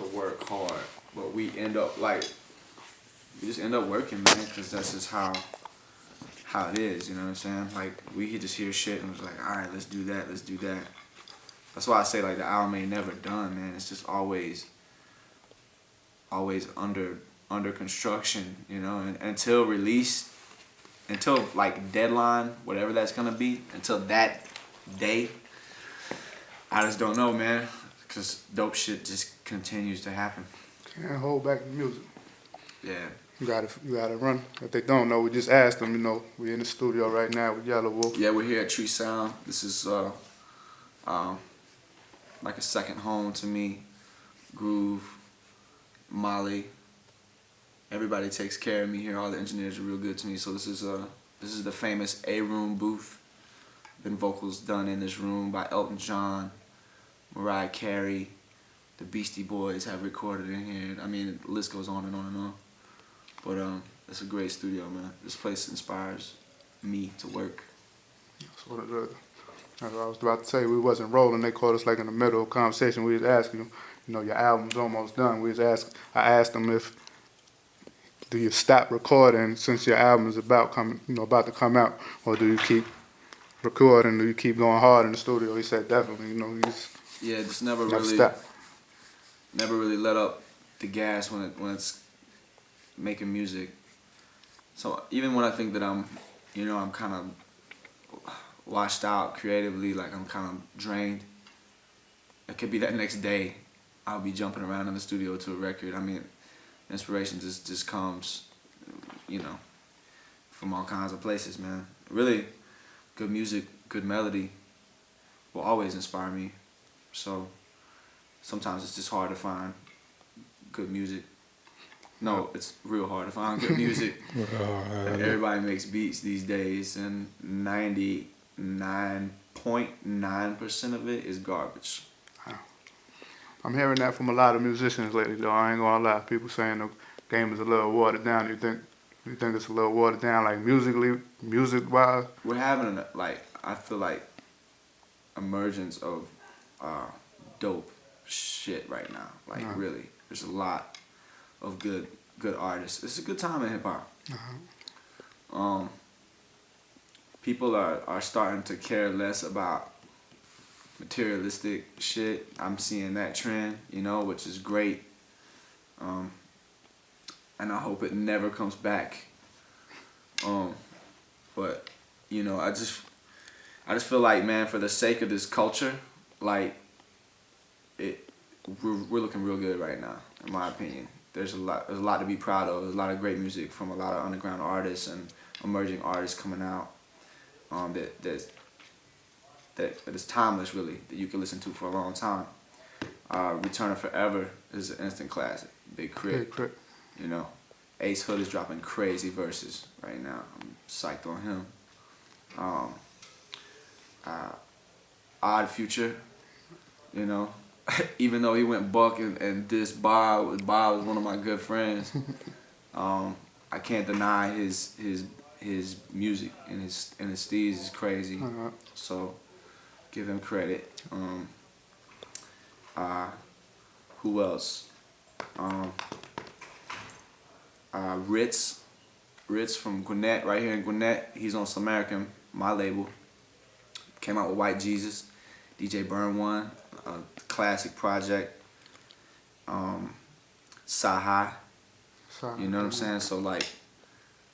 to work hard, but we end up like we just end up working, man, because that's just how it is. You know what I'm saying? Like we just hear shit and it's like, all right, let's do that, let's do that. That's why I say like the album ain't never done, man. It's just always under construction, you know, and until release, until like deadline, whatever that's gonna be, until that day, I just don't know, man, because dope shit just continues to happen. Can't hold back the music. Yeah. You gotta run. If they don't know, we just asked them, you know, we're in the studio right now with Yela Wolf. Yeah, we're here at Tree Sound. This is like a second home to me. Groove, Molly, everybody takes care of me here. All the engineers are real good to me. So this is the famous A-Room booth. Been vocals done in this room by Elton John, Mariah Carey, the Beastie Boys have recorded in here. I mean, the list goes on and on and on. But it's a great studio, man. This place inspires me to work. That's what I was about to say. We wasn't rolling. They called us like in the middle of a conversation. We was asking them, you know, your album's almost done. I asked them do you stop recording since your album is about to come out, or do you keep recording? Do you keep going hard in the studio? He said definitely. You know, just never really let up the gas when it's making music. So even when I think that I'm kind of washed out creatively, like I'm kind of drained, it could be that next day I'll be jumping around in the studio to a record. I mean, inspiration just comes, you know, from all kinds of places, man. Really, good music, good melody will always inspire me. So sometimes it's just hard to find good music. No, it's real hard to find good music. Everybody makes beats these days, and 99.9% of it is garbage. I'm hearing that from a lot of musicians lately, though. I ain't gonna lie. People saying the game is a little watered down. You think it's a little watered down, like music-wise? We're having I feel like emergence of dope shit right now. Like really, there's a lot of good artists. It's a good time in hip hop. People are starting to care less about materialistic shit. I'm seeing that trend, you know, which is great. And I hope it never comes back. But you know, I just feel like, man, for the sake of this culture, like we're looking real good right now, in my opinion. There's a lot to be proud of. There's a lot of great music from a lot of underground artists and emerging artists coming out. That is timeless, really, that you can listen to for a long time. Return of Forever is an instant classic. Big Crit. You know, Ace Hood is dropping crazy verses right now. I'm psyched on him. Odd Future, you know, even though he went buck and dissed Bob was one of my good friends. I can't deny his music and his steez is crazy. So give him credit. Who else? Ritz from Gwinnett, right here in Gwinnett. He's on Samarican, my label. Came out with White Jesus, DJ Burn One, a classic project. Saha, you know what I'm saying? So like,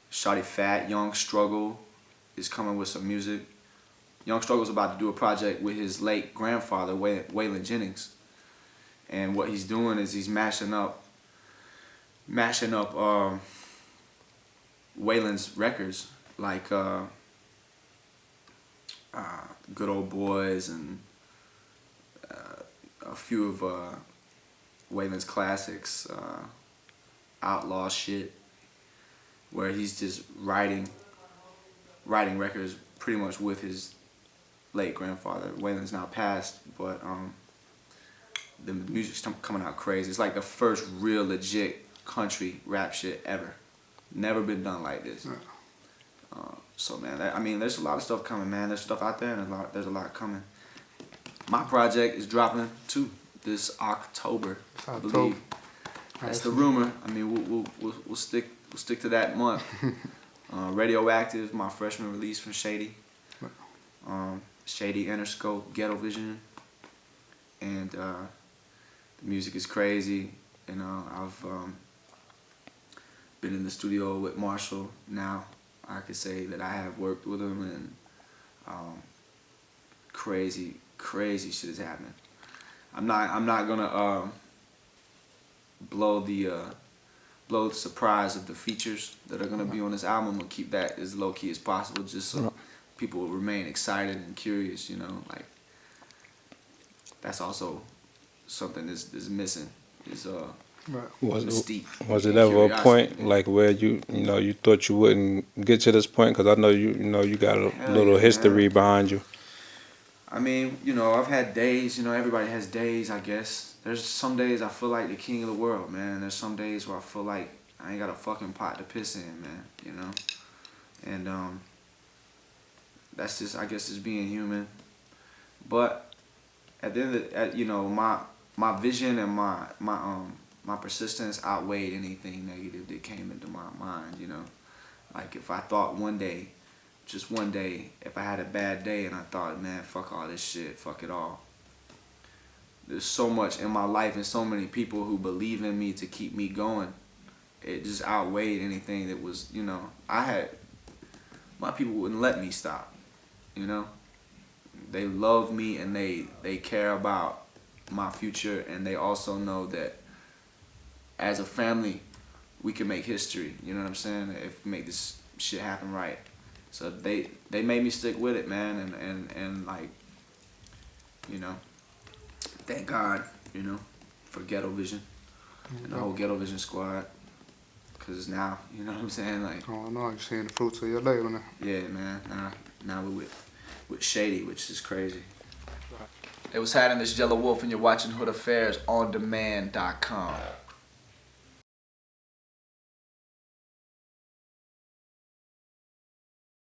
Shawty Fat, Young Struggle is coming with some music. Young Struggle's about to do a project with his late grandfather, Waylon Jennings. And what he's doing is he's mashing up Waylon's records, like Good Old Boys and a few of Waylon's classics, Outlaw shit, where he's just writing records pretty much with his late grandfather. Waylon's now passed, but the music's coming out crazy. It's like the first real legit country rap shit ever. Never been done like this. So man, I mean, there's a lot of stuff coming, man. There's stuff out there, and there's a lot coming. My project is dropping too this October, I October. believe. That's the rumor. I mean, we'll stick to that month. Radioactive, my freshman release from Shady. Shady Interscope, Ghetto Vision, and the music is crazy. You know, I've been in the studio with Marshall now. I could say that I have worked with him, and crazy shit is happening. I'm not gonna blow the surprise of the features that are gonna be on this album. I'm gonna keep that as low key as possible, just so people will remain excited and curious. You know, like that's also something that's missing. Is mystique. Was it ever a point like where you thought you wouldn't get to this point? Because I know you got a little history behind you. I mean, you know, I've had days. You know, everybody has days, I guess. There's some days I feel like the king of the world, man. There's some days where I feel like I ain't got a fucking pot to piss in, man. You know, and that's just, I guess, it's being human. But at the end of you know, my vision and my persistence outweighed anything negative that came into my mind. You know, like if I thought one day, just one day, if I had a bad day and I thought, man, fuck all this shit, fuck it all. There's so much in my life and so many people who believe in me to keep me going. It just outweighed anything that was, you know, my people wouldn't let me stop, you know. They love me and they care about my future, and they also know that as a family, we can make history, you know what I'm saying, if we make this shit happen right. So they made me stick with it, man, and like, you know, thank God, you know, for Ghetto Vision and the whole Ghetto Vision squad, because now, you know what I'm saying, like. Oh no, you're seeing the fruits of your labor now. Yeah, man. Now we're with Shady, which is crazy. It was hiding this Yela Wolf, and you're watching Hood Affairs on demand.com.